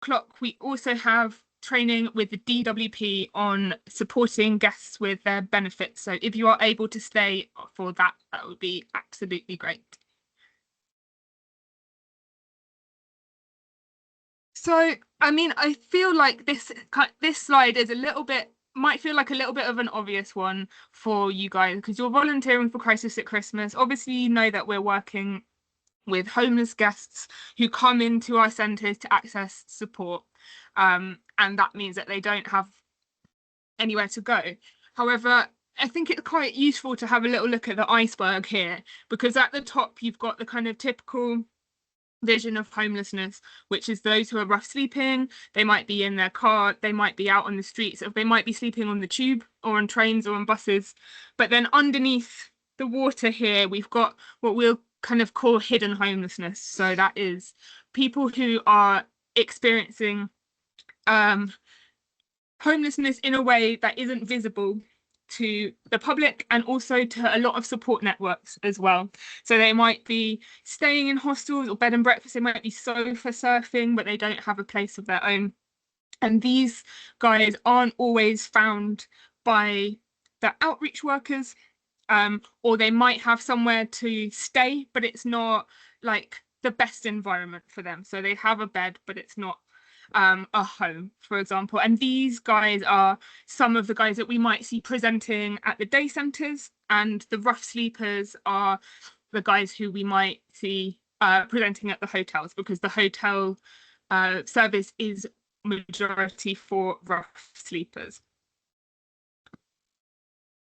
o'clock, we also have training with the DWP on supporting guests with their benefits. So if you are able to stay for that, that would be absolutely great. So, I mean, I feel like this slide is might feel like a little bit of an obvious one for you guys because you're volunteering for Crisis at Christmas. Obviously, you know that we're working with homeless guests who come into our centres to access support. And that means that they don't have anywhere to go. However, I think it's quite useful to have a little look at the iceberg here, because at the top you've got the kind of typical vision of homelessness, which is those who are rough sleeping. They might be in their car, they might be out on the streets, or they might be sleeping on the tube or on trains or on buses. But then underneath the water here, we've got what we'll kind of call hidden homelessness. So that is people who are experiencing homelessness in a way that isn't visible to the public and also to a lot of support networks as well. So they might be staying in hostels or bed and breakfast, they might be sofa surfing, but they don't have a place of their own. And these guys aren't always found by the outreach workers, or they might have somewhere to stay, but it's not like the best environment for them. So they have a bed, but it's not a home, for example. And these guys are some of the guys that we might see presenting at the day centres, and the rough sleepers are the guys who we might see presenting at the hotels, because the hotel service is majority for rough sleepers.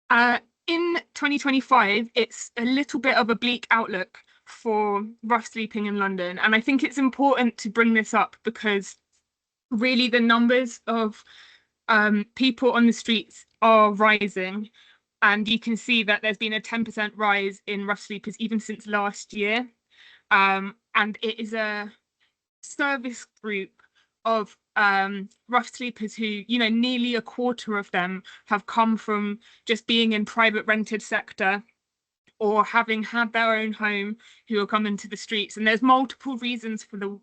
In 2025, it's a little bit of a bleak outlook for rough sleeping in London, and I think it's important to bring this up because really the numbers of people on the streets are rising, and you can see that there's been a 10% rise in rough sleepers even since last year, and it is a service group of rough sleepers who, you know, nearly a quarter of them have come from just being in private rented sector or having had their own home, who are coming to the streets. And there's multiple reasons for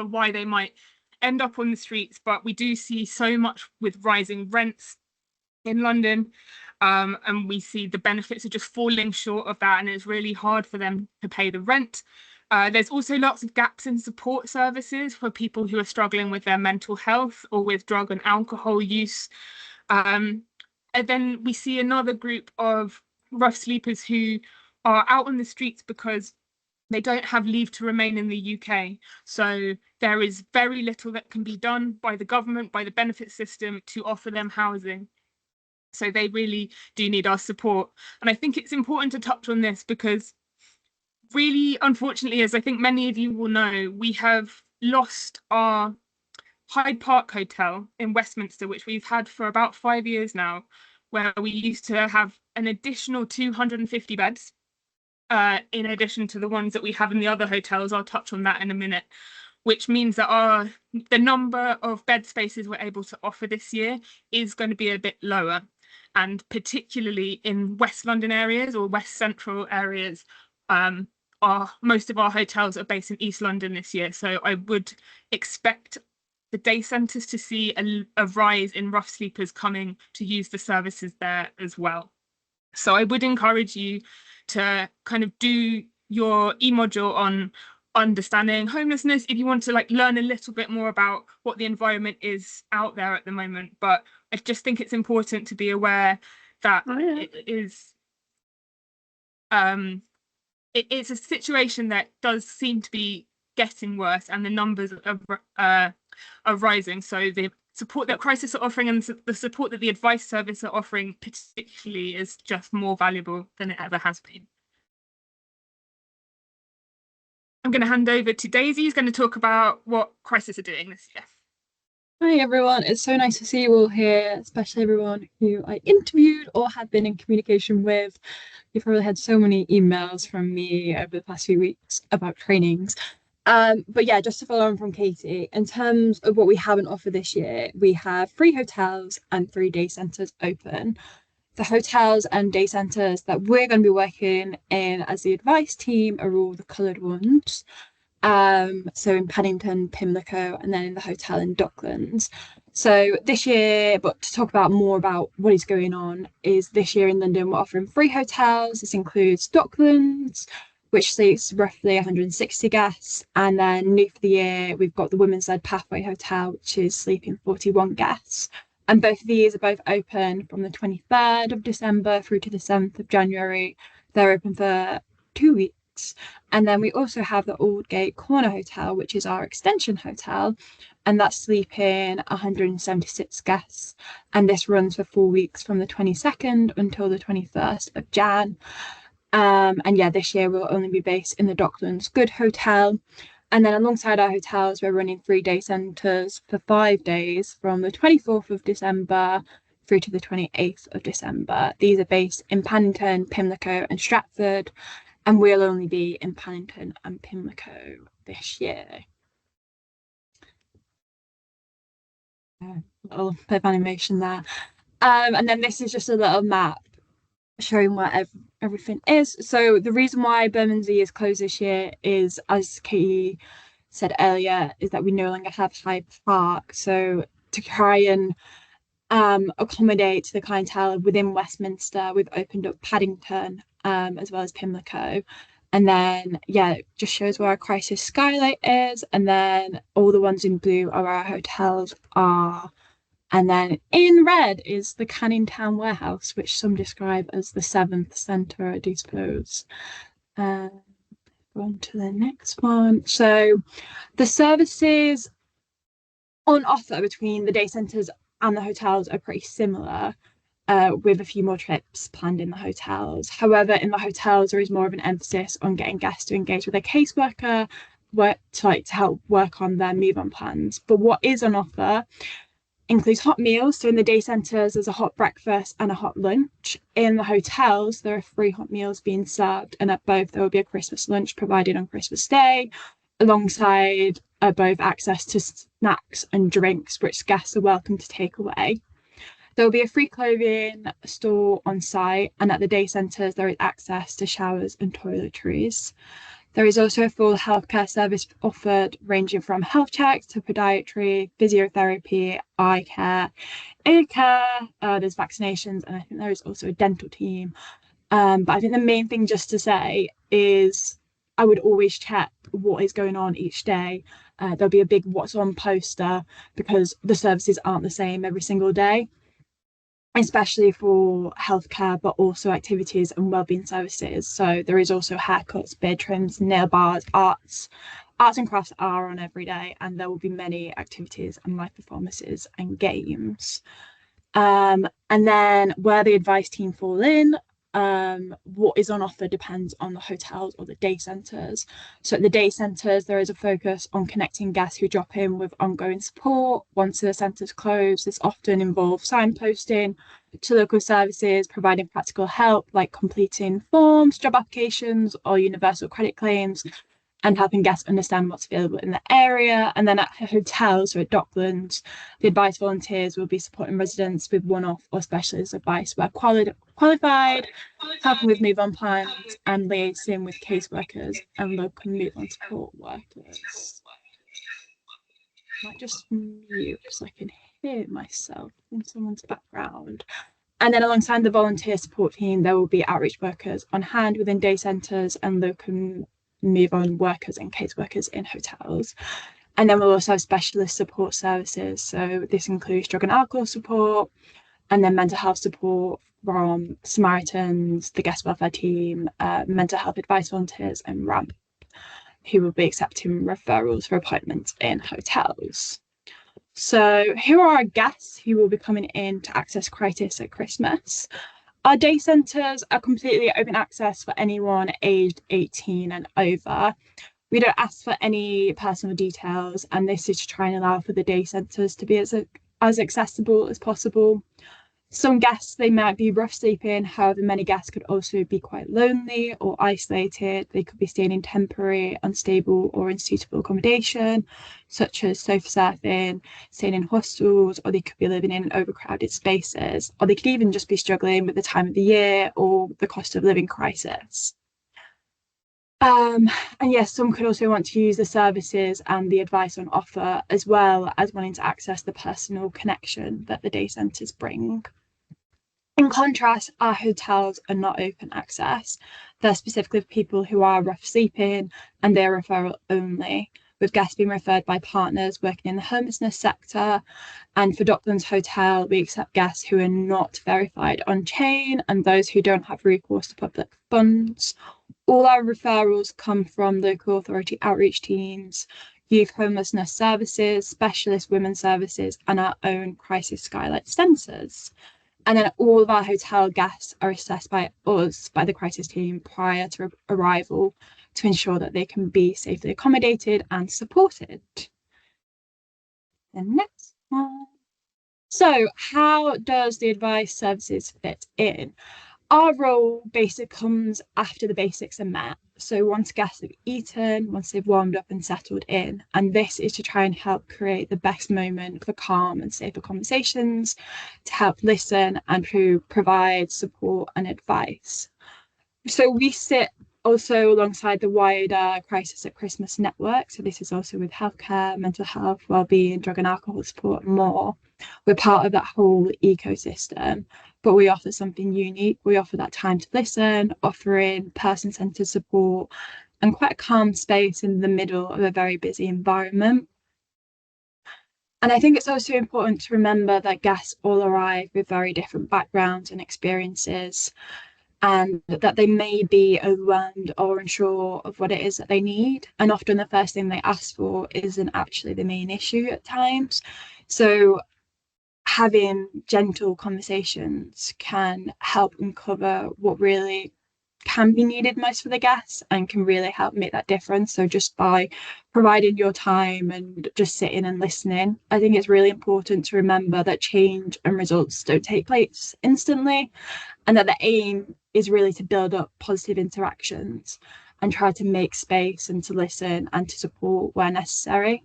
why they might end up on the streets, but we do see so much with rising rents in London, and we see the benefits are just falling short of that, and it's really hard for them to pay the rent. There's also lots of gaps in support services for people who are struggling with their mental health or with drug and alcohol use. And then we see another group of rough sleepers who are out on the streets because they don't have leave to remain in the UK. So there is very little that can be done by the government, by the benefit system, to offer them housing. So they really do need our support. And I think it's important to touch on this because really, unfortunately, as I think many of you will know, we have lost our Hyde Park Hotel in Westminster, which we've had for about 5 years now, where we used to have an additional 250 beds. In addition to the ones that we have in the other hotels. I'll touch on that in a minute, which means that the number of bed spaces we're able to offer this year is going to be a bit lower. And particularly in West London areas or West Central areas, most of our hotels are based in East London this year. So I would expect the day centres to see a rise in rough sleepers coming to use the services there as well. So I would encourage you to kind of do your e-module on understanding homelessness if you want to like learn a little bit more about what the environment is out there at the moment. But I just think it's important to be aware that it is it's a situation that does seem to be getting worse, and the numbers are rising. So the support that Crisis are offering and the support that the advice service are offering particularly is just more valuable than it ever has been. I'm going to hand over to Daisy, who's going to talk about what Crisis are doing this year. Hi everyone, it's so nice to see you all here, especially everyone who I interviewed or have been in communication with. You've probably had so many emails from me over the past few weeks about trainings. But yeah, just to follow on from Katie, in terms of what we haven't offered this year, we have 3 hotels and 3 day centres open. The hotels and day centres that we're going to be working in as the advice team are all the coloured ones. So in Paddington, Pimlico, and then in the hotel in Docklands. So this year, but to talk about more about what is going on, is this year in London we're offering free hotels. This includes Docklands, which seats roughly 160 guests, and then new for the year we've got the Women's Led Pathway Hotel, which is sleeping 41 guests. And both of these are both open from the 23rd of December through to the 7th of January. They're open for 2 weeks. And then we also have the Aldgate Corner Hotel, which is our extension hotel, and that's sleeping 176 guests. And this runs for 4 weeks from the 22nd until the 21st of Jan. And yeah, this year we'll only be based in the Docklands Good Hotel. And then alongside our hotels, we're running 3-day centres for 5 days from the 24th of December through to the 28th of December. These are based in Paddington, Pimlico, and Stratford, and we'll only be in Paddington and Pimlico this year. A little bit of animation there. And then this is just a little map showing where everything is. So the reason why Bermondsey is closed this year is, as Katie said earlier, is that we no longer have Hyde Park. So to try and accommodate the clientele within Westminster, we've opened up Paddington as well as Pimlico. And then, yeah, it just shows where our crisis skylight is. And then all the ones in blue are where our hotels are. And then in red is the Canning Town Warehouse, which some describe as the 7th centre, I do suppose. Go on to the next one. So the services on offer between the day centres and the hotels are pretty similar, with a few more trips planned in the hotels. However, in the hotels, there is more of an emphasis on getting guests to engage with a caseworker to help work on their move-on plans. But what is on offer includes hot meals. So in the day centres, there's a hot breakfast and a hot lunch. In the hotels, there are 3 hot meals being served, and at both there will be a Christmas lunch provided on Christmas Day, alongside both access to snacks and drinks, which guests are welcome to take away. There will be a free clothing store on site, and at the day centres, there is access to showers and toiletries. There is also a full healthcare service offered, ranging from health checks to podiatry, physiotherapy, eye care, ear care. There's vaccinations, and I think there is also a dental team. But I think the main thing just to say is I would always check what is going on each day. There'll be a big what's on poster, because the services aren't the same every single day, especially for healthcare, but also activities and wellbeing services. So there is also haircuts, beard trims, nail bars, arts and crafts are on every day, and there will be many activities and live performances and games. And then where the advice team fall in, what is on offer depends on the hotels or the day centres. So at the day centres, there is a focus on connecting guests who drop in with ongoing support. Once the centres close, this often involves signposting to local services, providing practical help like completing forms, job applications, or universal credit claims, and helping guests understand what's available in the area. And then at hotels, so at Docklands, the advice volunteers will be supporting residents with one-off or specialist advice where qualified, helping with move-on plans, and liaising with caseworkers and local move-on support workers. I might just mute so I can hear myself in someone's background. And then alongside the volunteer support team, there will be outreach workers on hand within day centres and local move-on workers and caseworkers in hotels. And then we'll also have specialist support services. So this includes drug and alcohol support, and then mental health support from Samaritans, the guest welfare team, mental health advice volunteers, and RAMP, who will be accepting referrals for appointments in hotels. So who are our guests who will be coming in to access Crisis at Christmas? Our day centres are completely open access for anyone aged 18 and over. We don't ask for any personal details, and this is to try and allow for the day centres to be as accessible as possible. Some guests, they might be rough sleeping. However, many guests could also be quite lonely or isolated. They could be staying in temporary, unstable or unsuitable accommodation, such as sofa surfing, staying in hostels, or they could be living in overcrowded spaces, or they could even just be struggling with the time of the year or the cost of living crisis. And yes, some could also want to use the services and the advice on offer, as well as wanting to access the personal connection that the day centres bring. In contrast, our hotels are not open access. They're specifically for people who are rough sleeping, and they're referral only, with guests being referred by partners working in the homelessness sector. And for Docklands Hotel, we accept guests who are not verified on chain and those who don't have recourse to public funds. All our referrals come from local authority outreach teams, youth homelessness services, specialist women's services, and our own crisis skylight centres. And then all of our hotel guests are assessed by us, by the crisis team, prior to arrival to ensure that they can be safely accommodated and supported. The next one. So, how does the advice services fit in? Our role basically comes after the basics are met. So once guests have eaten, once they've warmed up and settled in, and this is to try and help create the best moment for calm and safer conversations, to help listen and to provide support and advice. So we sit also alongside the wider Crisis at Christmas network. So this is also with healthcare, mental health, wellbeing, drug and alcohol support, and more. We're part of that whole ecosystem, but we offer something unique. We offer that time to listen, offering person-centered support and quite a calm space in the middle of a very busy environment. And I think it's also important to remember that guests all arrive with very different backgrounds and experiences, and that they may be overwhelmed or unsure of what it is that they need. And often the first thing they ask for isn't actually the main issue at times. So having gentle conversations can help uncover what really can be needed most for the guests and can really help make that difference. So just by providing your time and just sitting and listening, I think it's really important to remember that change and results don't take place instantly, and that the aim is really to build up positive interactions and try to make space and to listen and to support where necessary.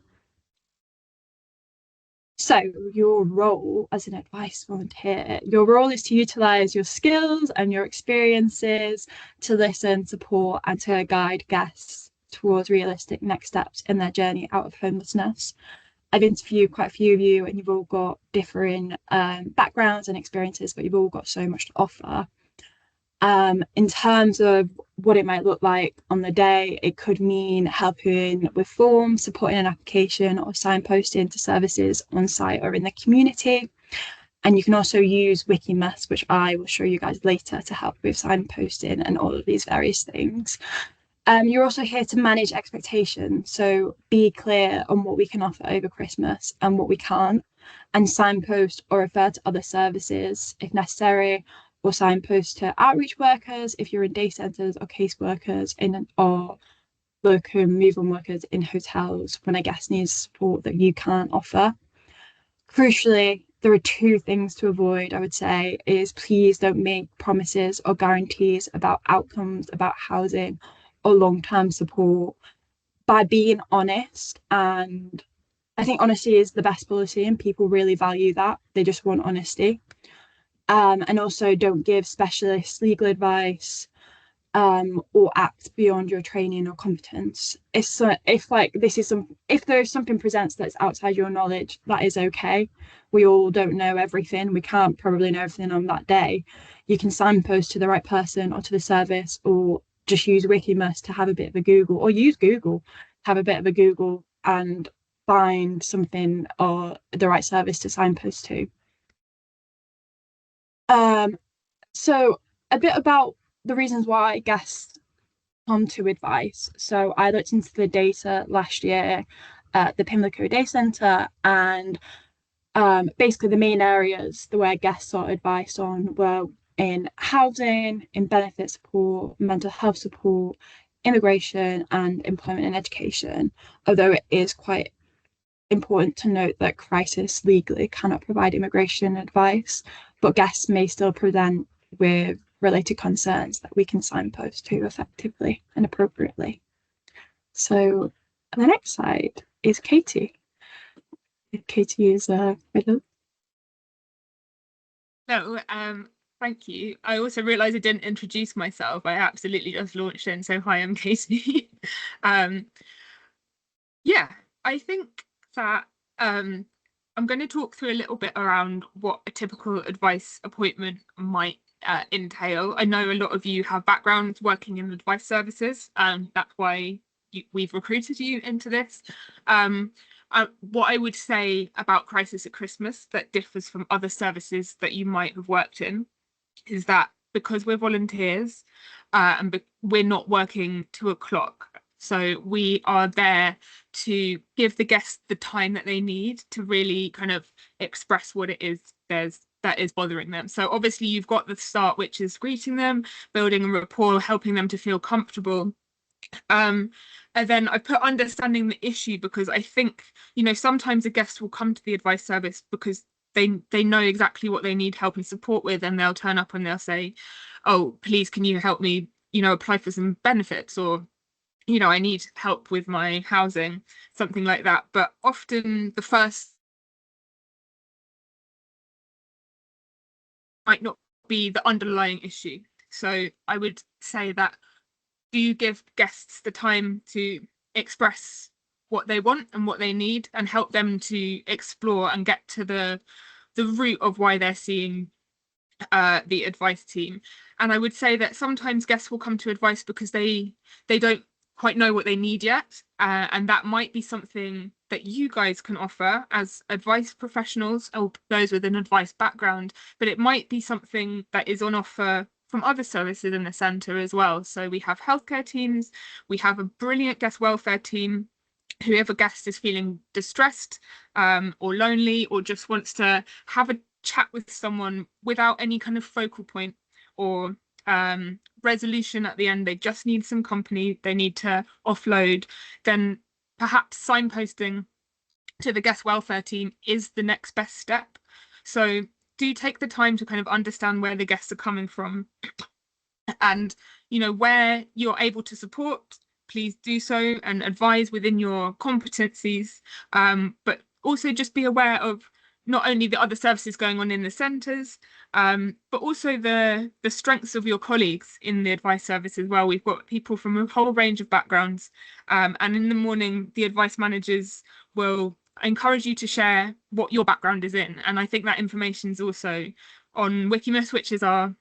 So your role as an advice volunteer, your role is to utilise your skills and your experiences to listen, support and to guide guests towards realistic next steps in their journey out of homelessness. I've interviewed quite a few of you and you've all got different backgrounds and experiences, but you've all got so much to offer. In terms of what it might look like on the day, it could mean helping with forms, supporting an application or signposting to services on site or in the community. And you can also use Wikimess, which I will show you guys later, to help with signposting and all of these various things. You're also here to manage expectations, so be clear on what we can offer over Christmas and what we can't, and signpost or refer to other services if necessary, or signpost to outreach workers if you're in day centres, or caseworkers or local move-on workers in hotels when a guest needs support that you can't offer. Crucially, there are two things to avoid, I would say, is please don't make promises or guarantees about outcomes, about housing or long-term support. By being honest, and I think honesty is the best policy and people really value that. They just want honesty. And also don't give specialist legal advice or act beyond your training or competence. If there's something presents that's outside your knowledge, that is okay. We all don't know everything. We can't probably know everything on that day. You can signpost to the right person or to the service, or just use Wikimess to have a bit of a Google, or use Google, have a bit of a Google and find something or the right service to signpost to. So a bit about the reasons why guests come to advice. So I looked into the data last year at the Pimlico Day Centre, and basically the main areas where guests sought advice on were in housing, in benefit support, mental health support, immigration, and employment and education. Although it is quite important to note that crisis legally cannot provide immigration advice, but guests may still present with related concerns that we can signpost to effectively and appropriately. So the next slide is Katie. Katie is with us. So Thank you. I also realised I didn't introduce myself. I absolutely just launched in, so hi, I'm Katie. um, yeah, I think that um, I'm going to talk through a little bit around what a typical advice appointment might entail. I know a lot of you have backgrounds working in advice services, that's why we've recruited you into this. What I would say about Crisis at Christmas that differs from other services that you might have worked in is that because we're volunteers and we're not working to a clock, so we are there to give the guests the time that they need to really kind of express what it is that is bothering them. So obviously you've got the start, which is greeting them, building a rapport, helping them to feel comfortable. And then I put understanding the issue because I think, sometimes a guest will come to the advice service because they know exactly what they need help and support with, and they'll turn up and they'll say, oh, please, can you help me, apply for some benefits, or I need help with my housing, something like that. But often the first might not be the underlying issue. So I would say that, do you give guests the time to express what they want and what they need, and help them to explore and get to the root of why they're seeing the advice team? And I would say that sometimes guests will come to advice because they don't quite know what they need yet, and that might be something that you guys can offer as advice professionals or those with an advice background, but it might be something that is on offer from other services in the centre as well. So we have healthcare teams, we have a brilliant guest welfare team. Whoever guest is feeling distressed or lonely, or just wants to have a chat with someone without any kind of focal point or resolution at the end, they just need some company, they need to offload, then perhaps signposting to the guest welfare team is the next best step. So do take the time to kind of understand where the guests are coming from, and where you're able to support, please do so and advise within your competencies, but also just be aware of not only the other services going on in the centres, but also the strengths of your colleagues in the advice service as well. We've got people from a whole range of backgrounds, and in the morning the advice managers will encourage you to share what your background is in, and I think that information is also on Wikimus, which is our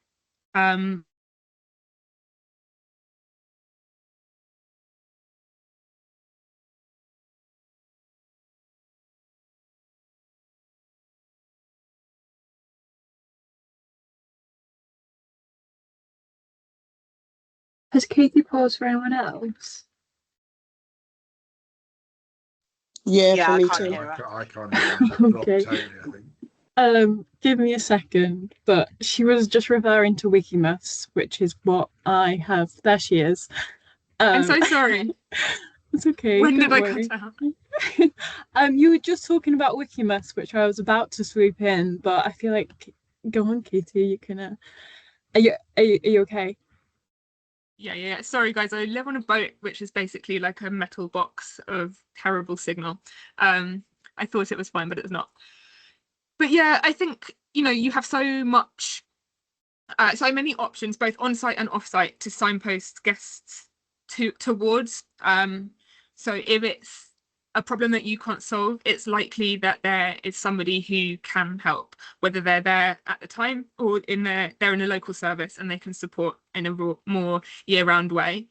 Has Katie paused for anyone else? Yeah, Yeah, for I me can't too. hear her. I can't hear it. Dropped Okay. totally, I think. Give me a second, but she was just referring to Wikimus, which is what I have. There she is. I'm so sorry. It's okay. When Don't did I worry. cut out? You were just talking about Wikimus, which I was about to swoop in, but I feel like, go on, Katie. You can. Are you okay? Yeah. Sorry, guys. I live on a boat, which is basically like a metal box of terrible signal. I thought it was fine, but it's not. But yeah, I think, you have so many options, both on-site and off-site, to signpost guests towards. So if it's a problem that you can't solve, it's likely that there is somebody who can help, whether they're there at the time or they're in a local service and they can support in a more year-round way.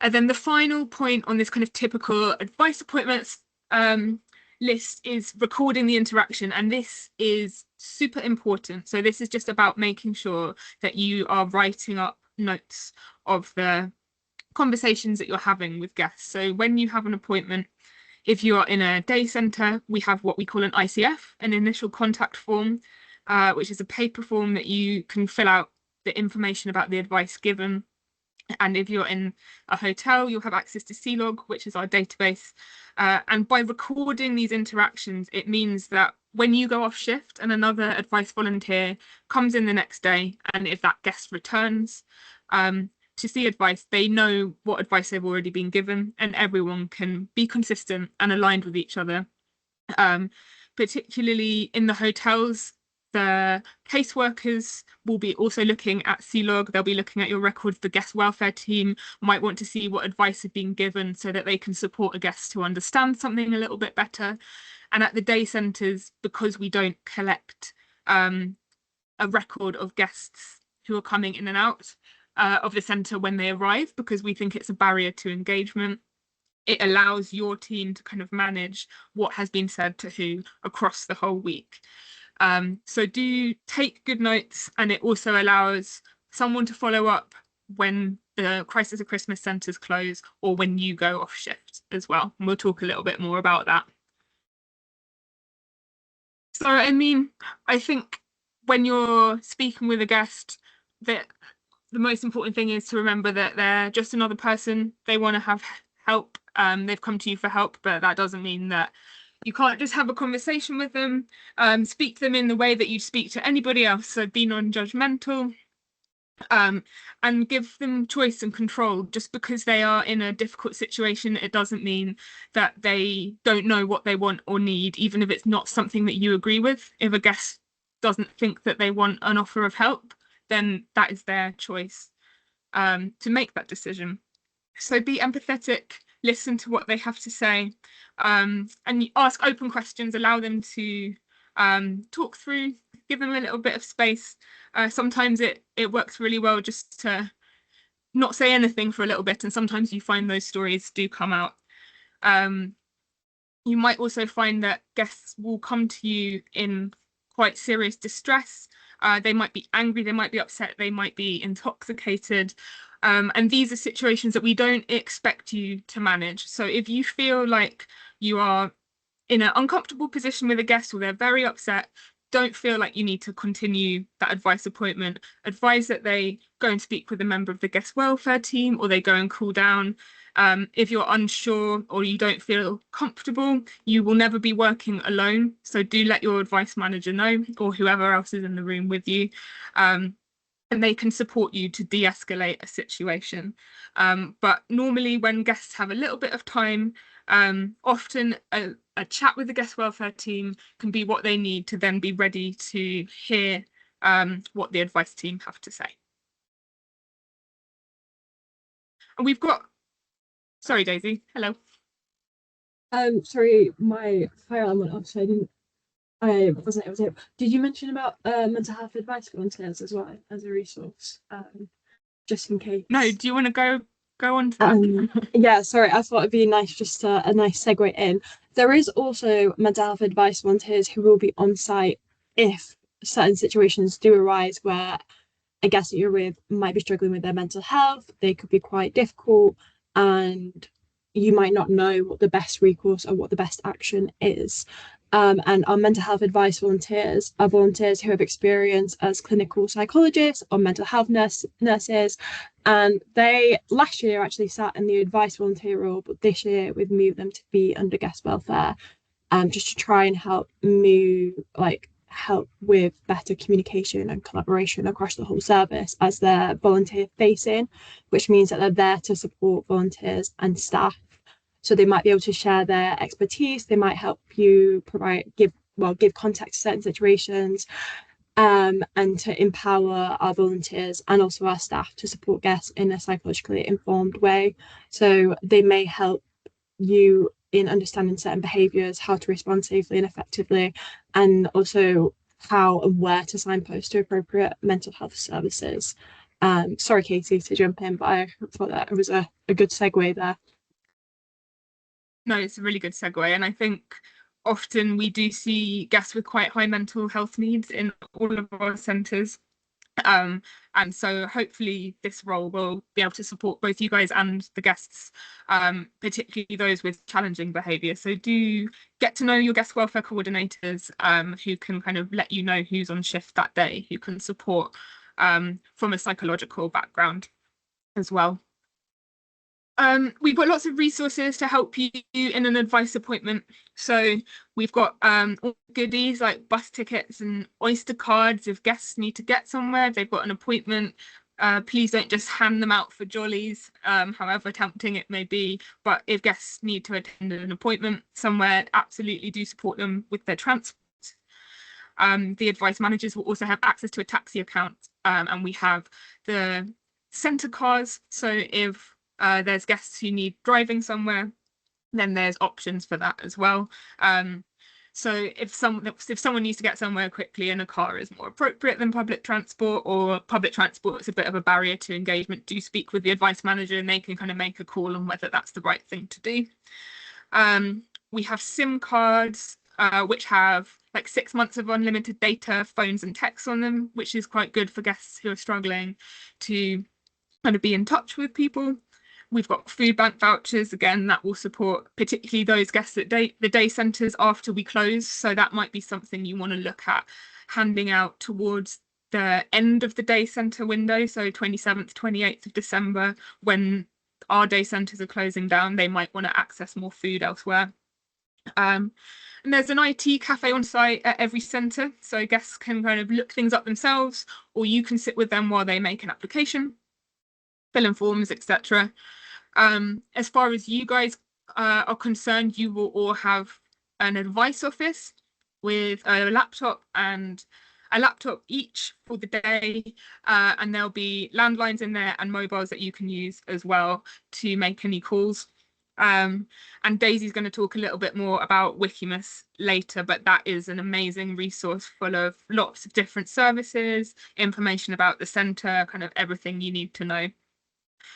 And then the final point on this kind of typical advice appointments list is recording the interaction, and this is super important. So this is just about making sure that you are writing up notes of the conversations that you're having with guests. So when you have an appointment, if you are in a day centre, we have what we call an ICF, an initial contact form, which is a paper form that you can fill out the information about the advice given. And if you're in a hotel, you'll have access to CLOG, which is our database. And by recording these interactions, it means that when you go off shift and another advice volunteer comes in the next day, and if that guest returns to see advice, they know what advice they've already been given, and everyone can be consistent and aligned with each other. Particularly in the hotels, The caseworkers will be also looking at CLOG. They'll be looking at your records. The guest welfare team might want to see what advice is being given so that they can support a guest to understand something a little bit better. And at the day centres, because we don't collect a record of guests who are coming in and out of the centre when they arrive, because we think it's a barrier to engagement, it allows your team to kind of manage what has been said to who across the whole week. So do take good notes, and it also allows someone to follow up when the Crisis at Christmas centres close or when you go off shift as well. And we'll talk a little bit more about that. So, I mean, I think when you're speaking with a guest, that the most important thing is to remember that they're just another person. They want to have help. They've come to you for help, but that doesn't mean that you can't just have a conversation with them. Speak to them in the way that you speak to anybody else. So be non-judgmental, and give them choice and control. Just because they are in a difficult situation, it doesn't mean that they don't know what they want or need, even if it's not something that you agree with. If a guest doesn't think that they want an offer of help, then that is their choice to make that decision. So be empathetic, listen to what they have to say, and ask open questions, allow them to talk through, give them a little bit of space. Sometimes it works really well just to not say anything for a little bit, and sometimes you find those stories do come out. You might also find that guests will come to you in quite serious distress. They might be angry, they might be upset, they might be intoxicated. And these are situations that we don't expect you to manage. So if you feel like you are in an uncomfortable position with a guest or they're very upset, don't feel like you need to continue that advice appointment. Advise that they go and speak with a member of the guest welfare team, or they go and cool down. If you're unsure or you don't feel comfortable, you will never be working alone. So do let your advice manager know, or whoever else is in the room with you. And they can support you to de-escalate a situation. But normally when guests have a little bit of time, often a chat with the guest welfare team can be what they need to then be ready to hear what the advice team have to say. And we've got, sorry Daisy, hello. Sorry, my fire alarm went off, so I wasn't able to. Did you mention about mental health advice volunteers as well as a resource? Just in case. No, do you want to go on to that? Yeah, sorry, I thought it'd be nice, just a nice segue in. There is also mental health advice volunteers who will be on site if certain situations do arise where a guest that you're with might be struggling with their mental health. They could be quite difficult, and you might not know what the best recourse or what the best action is. And our mental health advice volunteers are volunteers who have experience as clinical psychologists or mental health nurses. And they last year actually sat in the advice volunteer role, but this year we've moved them to be under guest welfare, just to try and help with better communication and collaboration across the whole service, as they're volunteer facing, which means that they're there to support volunteers and staff. So they might be able to share their expertise. They might help you give context to certain situations, and to empower our volunteers and also our staff to support guests in a psychologically informed way. So they may help you in understanding certain behaviours, how to respond safely and effectively, and also how and where to signpost to appropriate mental health services. Sorry, Katie, to jump in, but I thought that it was a good segue there. No, it's a really good segue. And I think often we do see guests with quite high mental health needs in all of our centres. And so hopefully this role will be able to support both you guys and the guests, particularly those with challenging behaviour. So do get to know your guest welfare coordinators, who can kind of let you know who's on shift that day, who can support from a psychological background as well. We've got lots of resources to help you in an advice appointment. So we've got all goodies like bus tickets and Oyster cards. If guests need to get somewhere, they've got an appointment. Please don't just hand them out for jollies, however tempting it may be. But if guests need to attend an appointment somewhere, absolutely do support them with their transport. The advice managers will also have access to a taxi account, and we have the centre cars. So if there's guests who need driving somewhere, then there's options for that as well. So if someone needs to get somewhere quickly and a car is more appropriate than public transport, or public transport is a bit of a barrier to engagement, do speak with the advice manager and they can kind of make a call on whether that's the right thing to do. We have SIM cards, which have like 6 months of unlimited data, phones and texts on them, which is quite good for guests who are struggling to kind of be in touch with people. We've got food bank vouchers, again, that will support particularly those guests at the day centres after we close. So that might be something you want to look at handing out towards the end of the day centre window. So 27th, 28th of December, when our day centres are closing down, they might want to access more food elsewhere. And there's an IT cafe on site at every centre, so guests can kind of look things up themselves, or you can sit with them while they make an application, fill in forms, etc. As far as you guys are concerned, you will all have an advice office with a laptop each for the day, and there'll be landlines in there and mobiles that you can use as well to make any calls. And Daisy's going to talk a little bit more about Wikimus later, but that is an amazing resource full of lots of different services, information about the centre, kind of everything you need to know.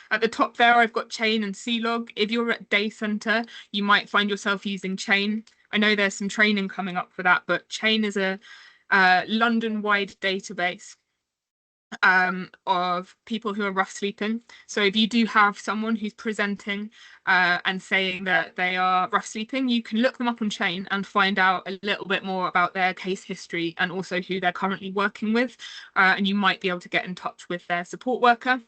At the top there, I've got Chain and C-Log. If you're at day centre, you might find yourself using Chain. I know there's some training coming up for that, but Chain is a London-wide database of people who are rough sleeping. So if you do have someone who's presenting and saying that they are rough sleeping, you can look them up on Chain and find out a little bit more about their case history and also who they're currently working with, and you might be able to get in touch with their support worker.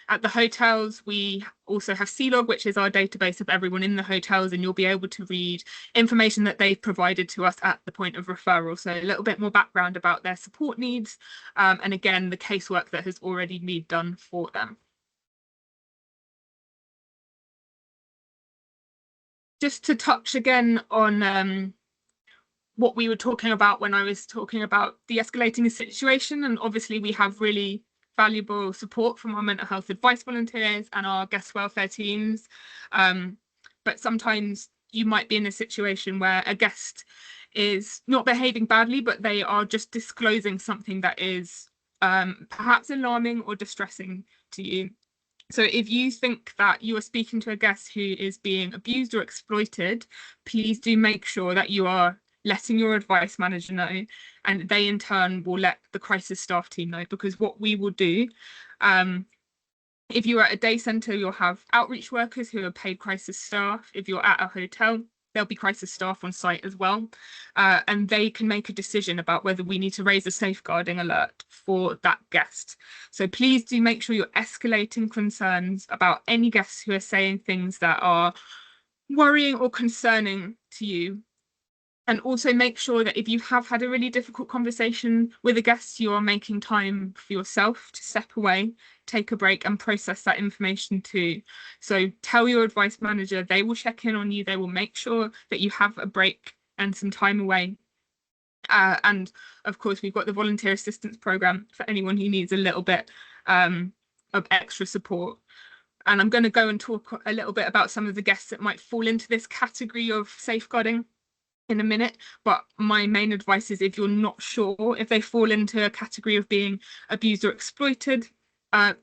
At the hotels, we also have C-Log, which is our database of everyone in the hotels, and you'll be able to read information that they've provided to us at the point of referral. So a little bit more background about their support needs, and again, the casework that has already been done for them. Just to touch again on what we were talking about when I was talking about de-escalating the situation, and obviously we have really valuable support from our mental health advice volunteers and our guest welfare teams, but sometimes you might be in a situation where a guest is not behaving badly, but they are just disclosing something that is perhaps alarming or distressing to you. So if you think that you are speaking to a guest who is being abused or exploited, please do make sure that you are letting your advice manager know, and they in turn will let the crisis staff team know, because what we will do, if you're at a day centre, you'll have outreach workers who are paid crisis staff. If you're at a hotel, there'll be crisis staff on site as well, and they can make a decision about whether we need to raise a safeguarding alert for that guest. So please do make sure you're escalating concerns about any guests who are saying things that are worrying or concerning to you. And also make sure that if you have had a really difficult conversation with a guest, you are making time for yourself to step away, take a break and process that information too. So tell your advice manager, they will check in on you, they will make sure that you have a break and some time away. And of course, we've got the volunteer assistance programme for anyone who needs a little bit of extra support. And I'm going to go and talk a little bit about some of the guests that might fall into this category of safeguarding in a minute, but my main advice is, if you're not sure if they fall into a category of being abused or exploited,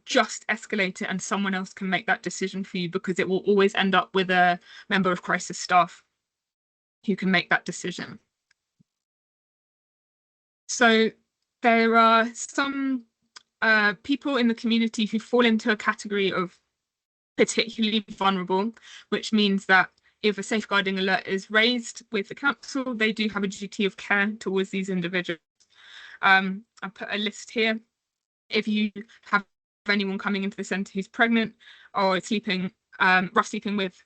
just escalate it and someone else can make that decision for you, because it will always end up with a member of crisis staff who can make that decision. So there are some people in the community who fall into a category of particularly vulnerable, which means that if a safeguarding alert is raised with the council, they do have a duty of care towards these individuals. I put a list here. If you have anyone coming into the centre who's pregnant or sleeping, rough sleeping with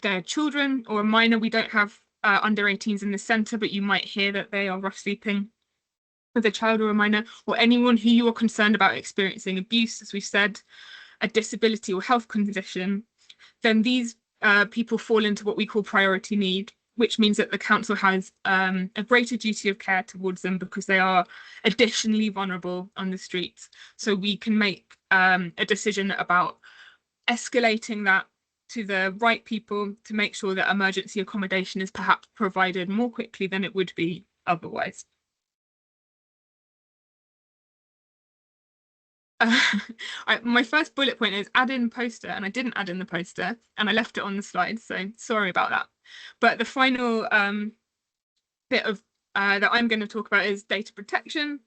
their children or a minor, we don't have under 18s in the centre, but you might hear that they are rough sleeping with a child or a minor, or anyone who you are concerned about experiencing abuse, as we've said, a disability or health condition, then these people fall into what we call priority need, which means that the council has a greater duty of care towards them because they are additionally vulnerable on the streets. So we can make a decision about escalating that to the right people to make sure that emergency accommodation is perhaps provided more quickly than it would be otherwise. My first bullet point is add in poster, and I didn't add in the poster and I left it on the slide, so sorry about that. But the final bit of that I'm going to talk about is data protection.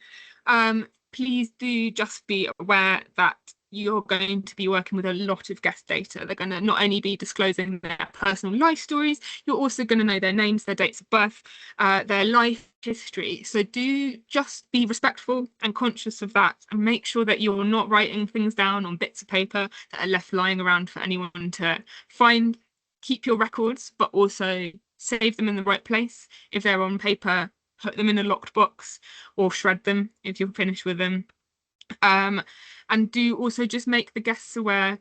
Please do just be aware that you're going to be working with a lot of guest data. They're going to not only be disclosing their personal life stories, you're also going to know their names, their dates of birth, their life history. So do just be respectful and conscious of that, and make sure that you're not writing things down on bits of paper that are left lying around for anyone to find. Keep your records, but also save them in the right place. If they're on paper, put them in a locked box or shred them if you're finished with them. And do also just make the guests aware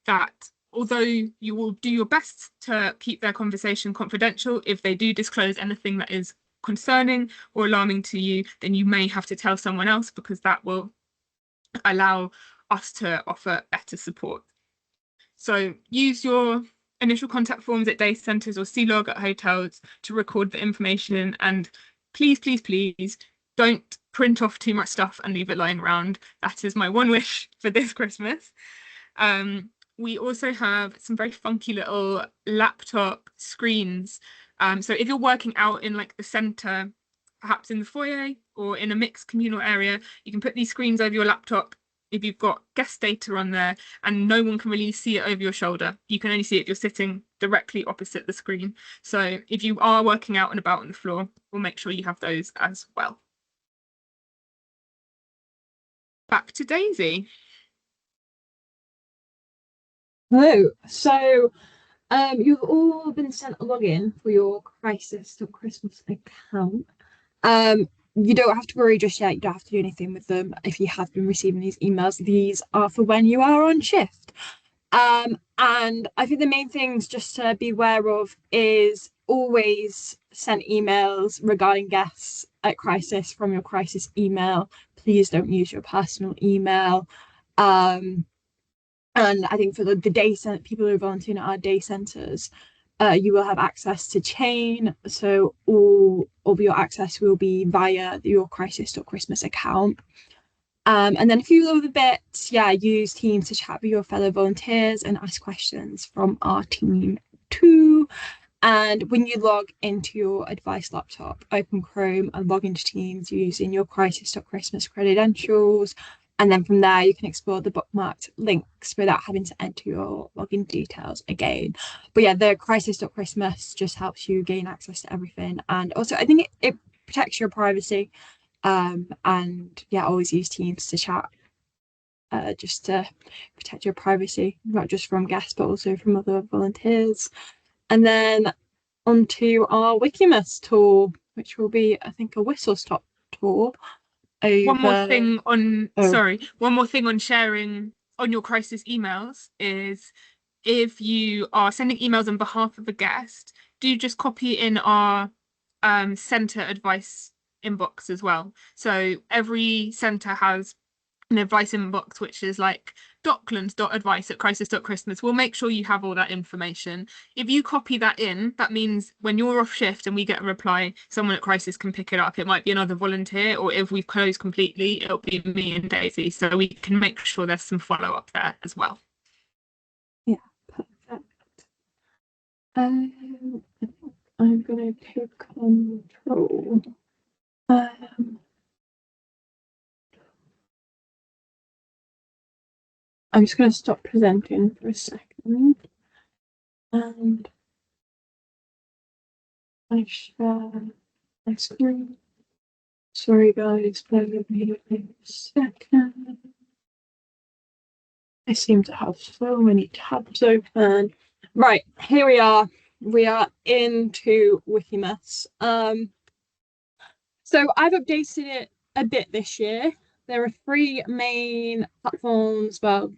that although you will do your best to keep their conversation confidential, if they do disclose anything that is concerning or alarming to you, then you may have to tell someone else, because that will allow us to offer better support. So use your initial contact forms at day centres or C-Log at hotels to record the information, and please, please, please don't print off too much stuff and leave it lying around. That is my one wish for this Christmas. We also have some very funky little laptop screens. So if you're working out in like the centre, perhaps in the foyer or in a mixed communal area, you can put these screens over your laptop. If you've got guest data on there and no one can really see it over your shoulder, you can only see it if you're sitting directly opposite the screen. So if you are working out and about on the floor, we'll make sure you have those as well. Back to Daisy. Hello. So you've all been sent a login for your Crisis.Christmas account. You don't have to worry just yet. You don't have to do anything with them if you have been receiving these emails. These are for when you are on shift. And I think the main things just to be aware of is always send emails regarding guests at Crisis from your Crisis email. Please don't use your personal email. And I think for the day center, people who are volunteering at our day centres, you will have access to Chain. So all of your access will be via your Crisis.Christmas account. And then a few other bits, use Teams to chat with your fellow volunteers and ask questions from our team too. And when you log into your Advice laptop, open Chrome and log into Teams using your Crisis.Christmas credentials. And then from there, you can explore the bookmarked links without having to enter your login details again. But yeah, the Crisis.Christmas just helps you gain access to everything. And also, I think it protects your privacy. And yeah, always use Teams to chat, just to protect your privacy, not just from guests, but also from other volunteers. And then onto our Wikimus tour, which will be, I think, a whistle stop tour. One more thing on sharing on your Crisis emails is, if you are sending emails on behalf of a guest, do just copy in our centre advice inbox as well. So every centre has an advice inbox, which is like docklands.advice@crisis.christmas. We'll make sure you have all that information. If you copy that in, that means when you're off shift and we get a reply, someone at Crisis can pick it up. It might be another volunteer, or if we've closed completely, it'll be me and Daisy. So we can make sure there's some follow-up there as well. Yeah, perfect. I think I'm going to take control. I'm just going to stop presenting for a second, and I share my screen. Sorry guys, bear with me a second. I seem to have so many tabs open. Right, here we are. We are into Wikimus. So I've updated it a bit this year. There are 3 main platforms, for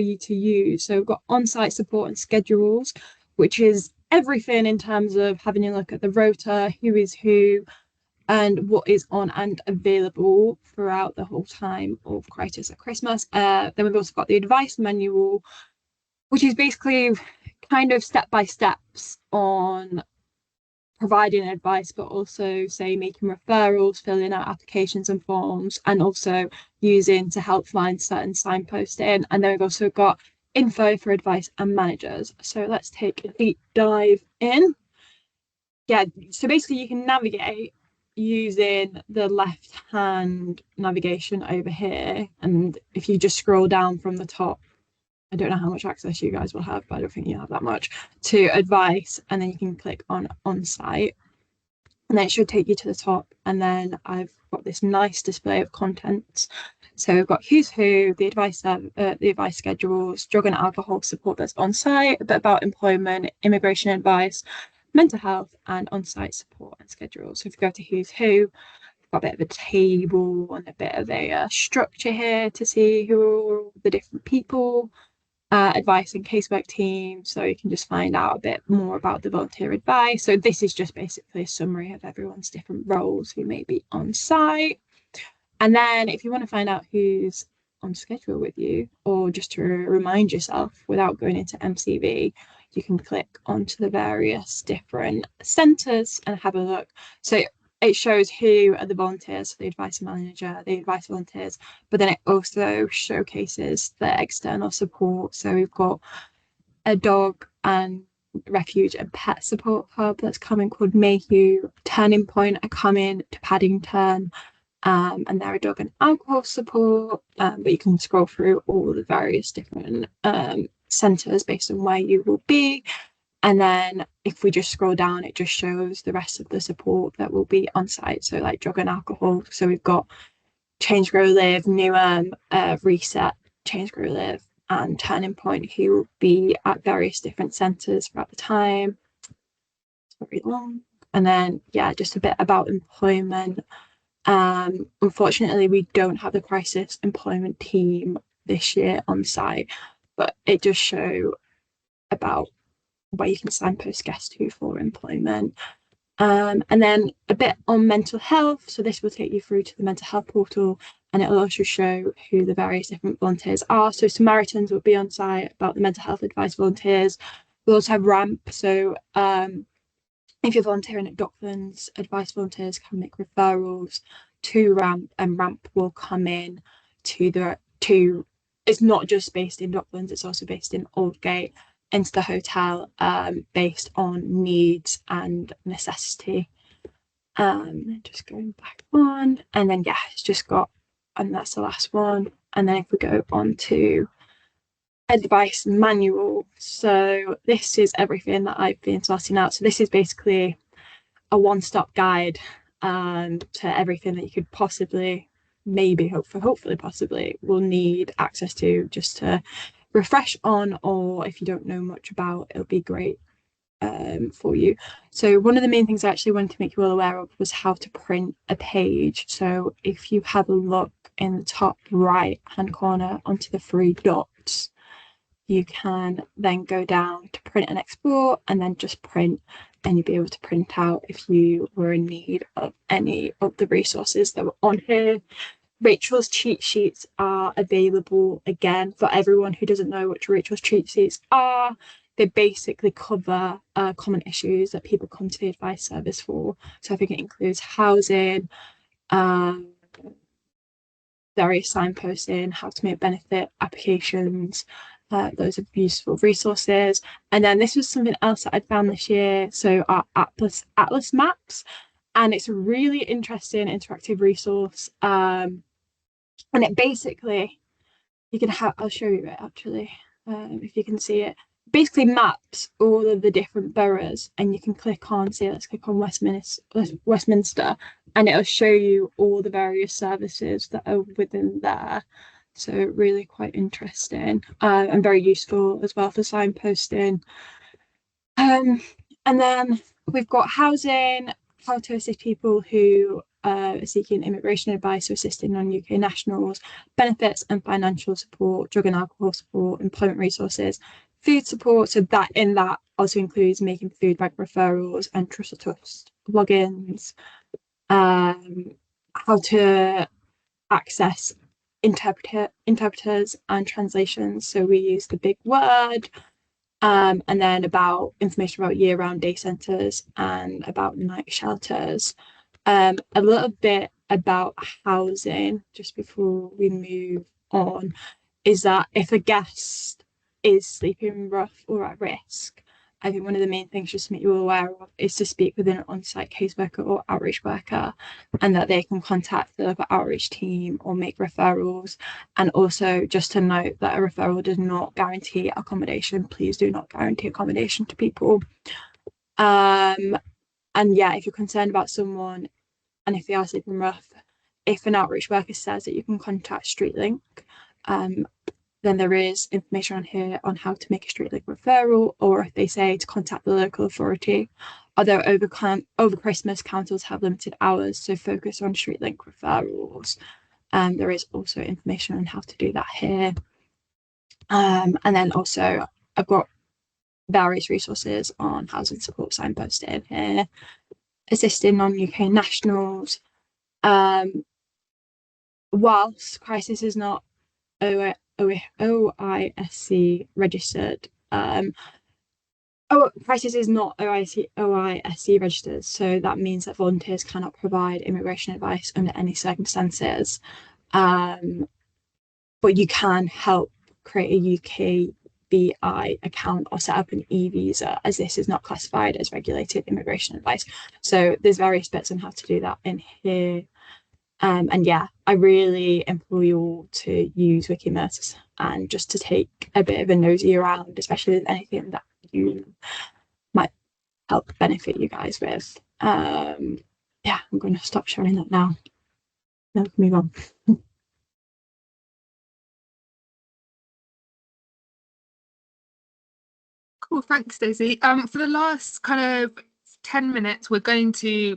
you to use. So we've got on-site support and schedules, which is everything in terms of having a look at the rota, who is who, and what is on and available throughout the whole time of Crisis at Christmas. Then we've also got the advice manual, which is basically kind of step by steps on providing advice, but also say making referrals, filling out applications and forms, and also using to help find certain signposting. And then we've also got info for advice and managers. So let's take a deep dive in. Yeah, so basically you can navigate using the left hand navigation over here, and if you just scroll down from the top, I don't know how much access you guys will have, but I don't think you have that much, to advice, and then you can click on site, and then it should take you to the top. And then I've got this nice display of contents. So we've got who's who, the advice schedules, drug and alcohol support that's on site, a bit about employment, immigration advice, mental health, and on-site support and schedules. So if you go to who's who, we've got a bit of a table and a bit of a structure here to see who are all the different people. Advice and casework team, so you can just find out a bit more about the volunteer advice. So this is just basically a summary of everyone's different roles who may be on site. And then if you want to find out who's on schedule with you, or just to remind yourself without going into MCV, you can click onto the various different centres and have a look. So it shows who are the volunteers, the advice manager, the advice volunteers, but then it also showcases the external support. So we've got a dog and refuge and pet support hub that's coming called Mayhew. Turning Point are coming to Paddington, and they're a dog and alcohol support, but you can scroll through all the various different centres based on where you will be. And then if we just scroll down, it just shows the rest of the support that will be on site. So like drug and alcohol. So we've got Change Grow Live, Newham, Reset, Change Grow Live, and Turning Point, who will be at various different centres throughout the time. It's very long. And then, yeah, just a bit about employment. Unfortunately, we don't have the crisis employment team this year on site, but it does show about where you can signpost guest who for employment. And then a bit on mental health. So this will take you through to the mental health portal, and it'll also show who the various different volunteers are. So Samaritans will be on site about the mental health advice volunteers. We'll also have RAMP. So if you're volunteering at Docklands, advice volunteers can make referrals to RAMP, and RAMP will come in to it's not just based in Docklands, it's also based in Aldgate, into the hotel, based on needs and necessity. Just going back on, and then yeah, it's just got, and that's the last one. And then if we go on to advice manual, so this is everything that I've been sorting out. So this is basically a one-stop guide to everything that you could possibly, hopefully possibly will need access to, just to refresh on, or if you don't know much about, it'll be great for you. So one of the main things I actually wanted to make you all aware of was how to print a page. So if you have a look in the top right hand corner onto the three dots, you can then go down to print and export, and then just print, and you'll be able to print out if you were in need of any of the resources that were on here. Rachel's cheat sheets are available again for everyone who doesn't know what Rachel's cheat sheets are. They basically cover common issues that people come to the advice service for. So I think it includes housing, various signposting, how to make benefit applications. Those are useful resources. And then this was something else that I'd found this year. So our Atlas maps, and it's a really interesting interactive resource. And it basically, you can have, I'll show you it actually, if you can see it. Basically maps all of the different boroughs, and you can click on, say, let's click on Westminster, and it'll show you all the various services that are within there. So really quite interesting, and very useful as well for signposting. And then we've got housing, how to assist people who are seeking immigration advice or assisting non-UK nationals, benefits and financial support, drug and alcohol support, employment resources, food support. So that also includes making food bank referrals and Trust Trust logins, how to access interpreters and translations. So we use the big word, and then about information about year-round day centres and about night shelters. A little bit about housing just before we move on is that if a guest is sleeping rough or at risk, I think one of the main things just to make you aware of is to speak with an on-site caseworker or outreach worker, and that they can contact the local outreach team or make referrals. And also just to note that a referral does not guarantee accommodation. Please do not guarantee accommodation to people. And yeah, if you're concerned about someone and if they are sleeping rough, if an outreach worker says that you can contact StreetLink, then there is information on here on how to make a StreetLink referral, or if they say to contact the local authority. Although over Christmas, councils have limited hours, so focus on StreetLink referrals. There is also information on how to do that here. And then also I've got various resources on housing support signposted in here, assisting non-UK nationals. Whilst crisis is not OISC registered, crisis is not OISC registered, so that means that volunteers cannot provide immigration advice under any circumstances. But you can help create a UKVI account or set up an e-visa, as this is not classified as regulated immigration advice. So there's various bits on how to do that in here. And yeah, I really implore you all to use Wikimeet and just to take a bit of a nosy around, especially with anything that you might help benefit you guys with. Yeah, I'm going to stop sharing that now. Now we can move on. Cool, thanks, Daisy. For the last kind of 10 minutes, we're going to